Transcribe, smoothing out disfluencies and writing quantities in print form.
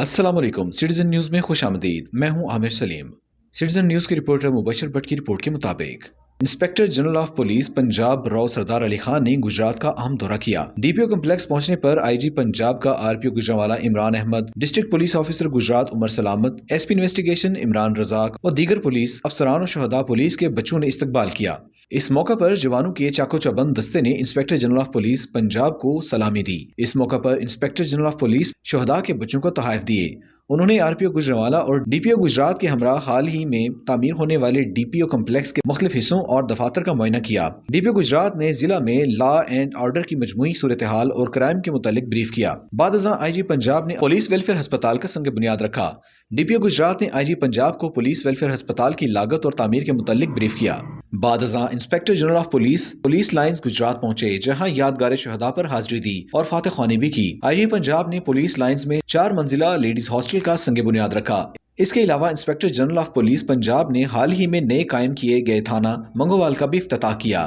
अस्सलाम वालेकुम। Citizen news में खुश आमदीद। मैं हूं आमिर सलीम। सिटीजन न्यूज़ के रिपोर्टर मुबशर भट्ट की रिपोर्ट के मुताबिक inspector general of police Punjab Rao Sardar Ali Khan ने गुजरात का अहम दौरा किया। डीपीओ कम्प्लेक्स पहुंचने पर आईजी पंजाब का RPO Gujranwala Imran Ahmed, district police officer Gujrat Umar Salamat, SP investigation Imran Razzaq और दीगर पुलिस अफसरान और शहदा पुलिस के बच्चों ने इस्तकबाल किया। इस मौका पर जवानों के चाको चबंद दस्ते ने inspector general of police Punjab को सलामी दी। इस मौका पर इंस्पेक्टर जनरल ऑफ पुलिस शहदा के बच्चों को तोहफे दिए। उन्होंने आरपीओ गुजरांवाला और डीपीओ गुजरात के हमरा हाल ही में तामीर होने वाले डीपीओ कम्प्लेक्स के मुख्तलिफ हिस्सों और दफातर का मुआयना किया। डीपीओ गुजरात ने जिला में लॉ एंड ऑर्डर की मजमूई सूरत हाल और क्राइम के मुतालिक ब्रीफ किया। बाद अज़ां आईजी पंजाब ने पुलिस वेलफेयर अस्पताल का संग बुनियाद रखा। डीपीओ गुजरात ने आईजी पंजाब को पुलिस वेलफेयर अस्पताल की लागत और तामीर के मुतालिक ब्रीफ किया। बाद अज़ां inspector general of police lines Gujrat पहुंचे, जहां यादगार शहदा पर हाजिरी दी और फातह ख्वानी भी की। आईजी पंजाब ने पुलिस लाइंस में 4 मंजिला लेडीज हॉस्टल का संग बुनियाद रखा। इसके अलावा inspector general of police Punjab ने हाल ही में नए कायम किए गए थाना मंगोवाल का भी इफ्तिताह किया।